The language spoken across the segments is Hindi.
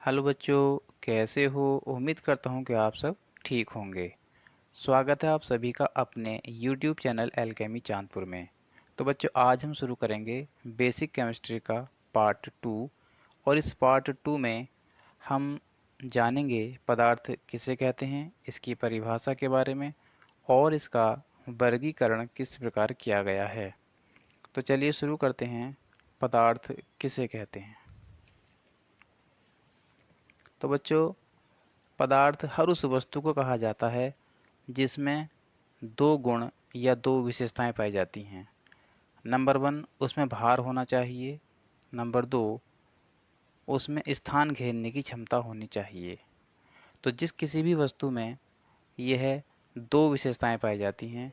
हेलो बच्चों, कैसे हो? उम्मीद करता हूँ कि आप सब ठीक होंगे। स्वागत है आप सभी का अपने YouTube चैनल एल्केमी चांदपुर में। तो बच्चों, आज हम शुरू करेंगे बेसिक केमिस्ट्री का पार्ट 2। और इस पार्ट 2 में हम जानेंगे पदार्थ किसे कहते हैं, इसकी परिभाषा के बारे में और इसका वर्गीकरण किस प्रकार किया गया है। तो चलिए शुरू करते हैं। पदार्थ किसे कहते हैं? तो बच्चों, पदार्थ हर उस वस्तु को कहा जाता है जिसमें दो गुण या दो विशेषताएं पाई जाती हैं। नंबर 1, उसमें भार होना चाहिए। नंबर 2, उसमें स्थान घेरने की क्षमता होनी चाहिए। तो जिस किसी भी वस्तु में यह दो विशेषताएं पाई जाती हैं,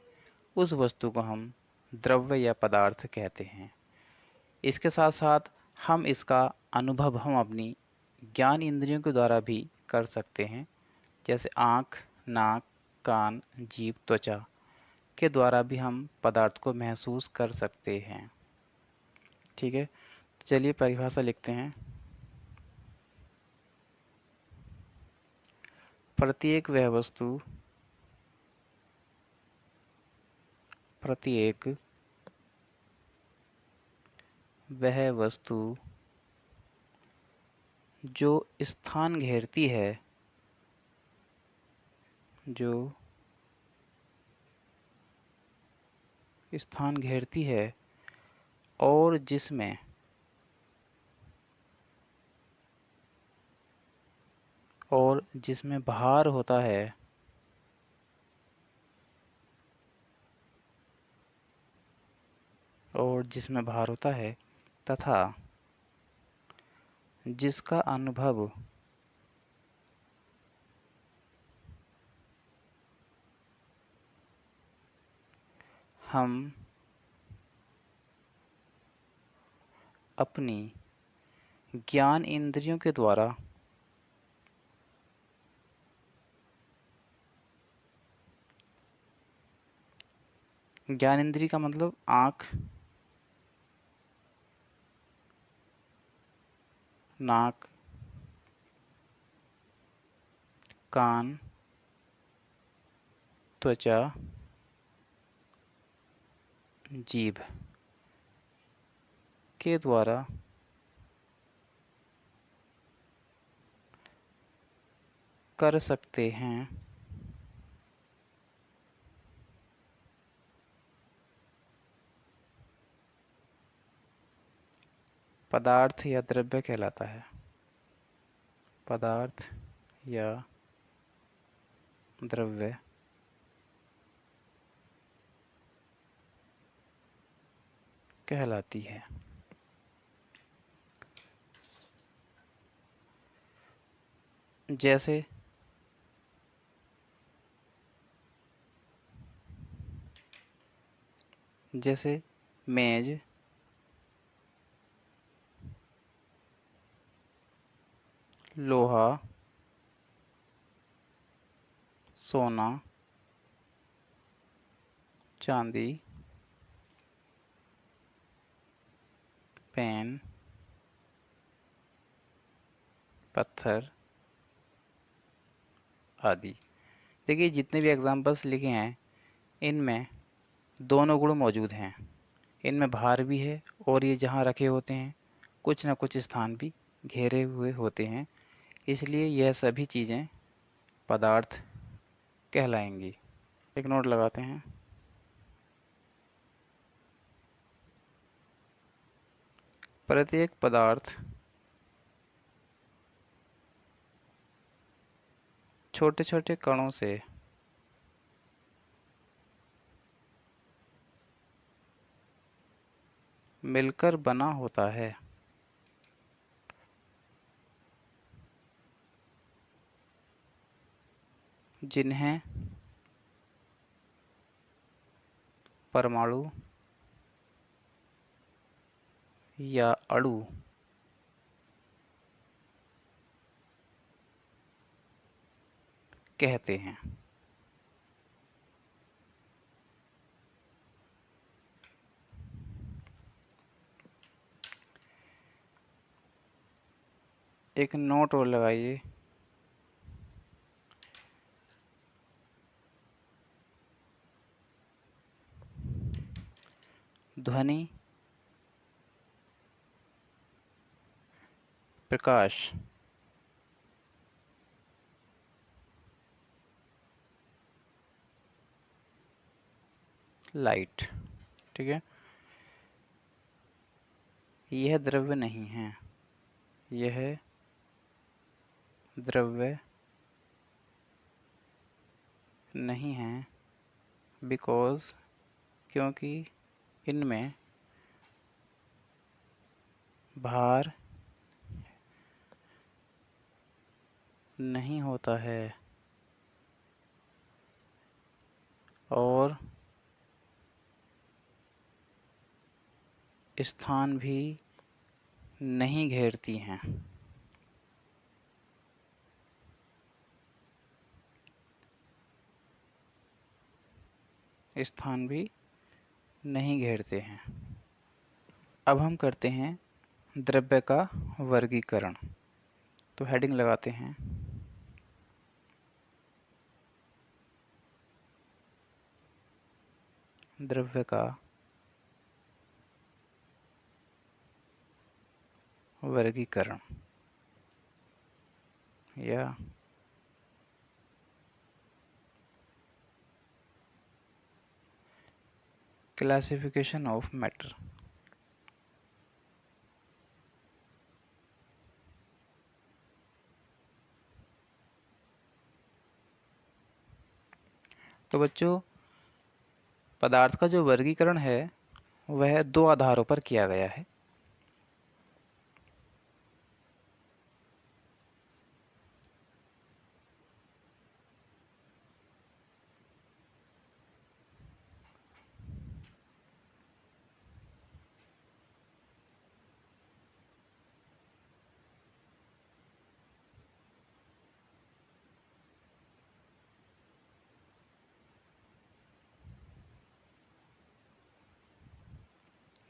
उस वस्तु को हम द्रव्य या पदार्थ कहते हैं। इसके साथ साथ हम इसका अनुभव हम अपनी ज्ञान इंद्रियों के द्वारा भी कर सकते हैं, जैसे आँख, नाक, कान, जीभ, त्वचा के द्वारा भी हम पदार्थ को महसूस कर सकते हैं। ठीक है, चलिए परिभाषा लिखते हैं। प्रत्येक वह वस्तु जो स्थान घेरती है, और जिसमें भार होता है, तथा जिसका अनुभव हम अपनी ज्ञान इंद्रियों के द्वारा ज्ञान इंद्रिय का मतलब आँख, नाक, कान, त्वचा, जीभ के द्वारा कर सकते हैं। पदार्थ या द्रव्य कहलाता है। पदार्थ या द्रव्य कहलाती है। जैसे मेज, लोहा, सोना, चांदी, पेन, पत्थर आदि। देखिए, जितने भी एग्जाम्पल्स लिखे हैं, इनमें दोनों गुण मौजूद हैं। इनमें भार भी है और ये जहाँ रखे होते हैं कुछ न कुछ स्थान भी घेरे हुए होते हैं, इसलिए यह सभी चीज़ें पदार्थ कहलाएंगी। एक नोट लगाते हैं। प्रत्येक पदार्थ छोटे छोटे कणों से मिलकर बना होता है। जिन्हें परमाणु या अणु कहते हैं। एक नोट और लगाइए। ध्वनि, प्रकाश, लाइट। ठीक है, यह द्रव्य नहीं है, यह द्रव्य नहीं है, बिकॉज, क्योंकि इनमें भार नहीं होता है और स्थान भी नहीं घेरती हैं। स्थान भी नहीं घेरते हैं। अब हम करते हैं द्रव्य का वर्गीकरण। तो हेडिंग लगाते हैं, द्रव्य का वर्गीकरण या क्लासिफिकेशन ऑफ मैटर। तो बच्चों, पदार्थ का जो वर्गीकरण है वह दो आधारों पर किया गया है।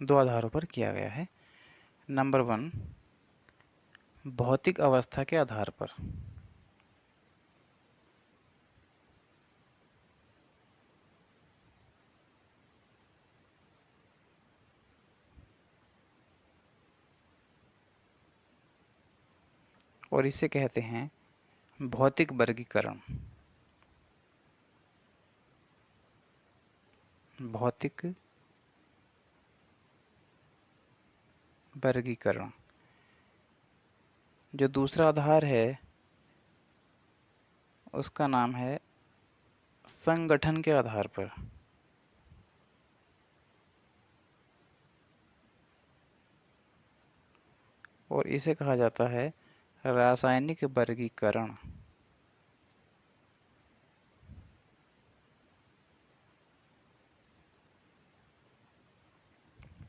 दो आधारों पर किया गया है। नंबर 1, भौतिक अवस्था के आधार पर। और इसे कहते हैं भौतिक वर्गीकरण। भौतिक वर्गीकरण। जो दूसरा आधार है उसका नाम है संगठन के आधार पर। और इसे कहा जाता है रासायनिक वर्गीकरण।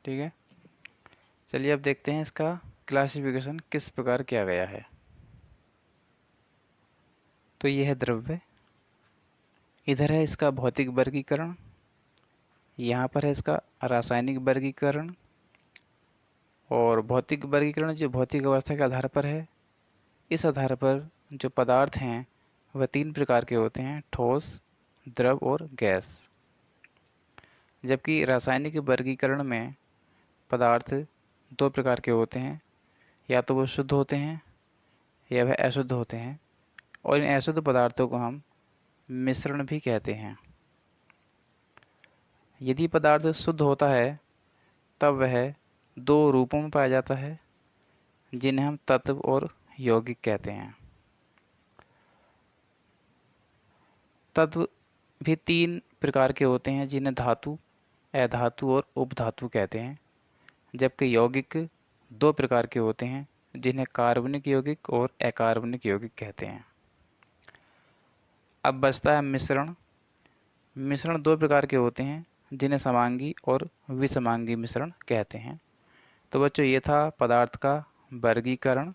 ठीक है, चलिए अब देखते हैं इसका क्लासिफिकेशन किस प्रकार किया गया है। तो यह है द्रव्य, इधर है इसका भौतिक वर्गीकरण, यहाँ पर है इसका रासायनिक वर्गीकरण। और भौतिक वर्गीकरण जो भौतिक अवस्था के आधार पर है, इस आधार पर जो पदार्थ हैं वह 3 प्रकार के होते हैं, ठोस, द्रव और गैस। जबकि रासायनिक वर्गीकरण में पदार्थ 2 प्रकार के होते हैं, या तो वो शुद्ध होते हैं या वह अशुद्ध होते हैं। और इन अशुद्ध पदार्थों को हम मिश्रण भी कहते हैं। यदि पदार्थ शुद्ध होता है तब वह 2 रूपों में पाया जाता है, जिन्हें हम तत्व और यौगिक कहते हैं। तत्व भी 3 प्रकार के होते हैं, जिन्हें धातु, अधातु और उपधातु कहते हैं। जबकि यौगिक 2 प्रकार के होते हैं, जिन्हें कार्बनिक यौगिक और अकार्बनिक यौगिक कहते हैं। अब बचता है मिश्रण। मिश्रण 2 प्रकार के होते हैं, जिन्हें समांगी और विसमांगी मिश्रण कहते हैं। तो बच्चों, ये था पदार्थ का वर्गीकरण।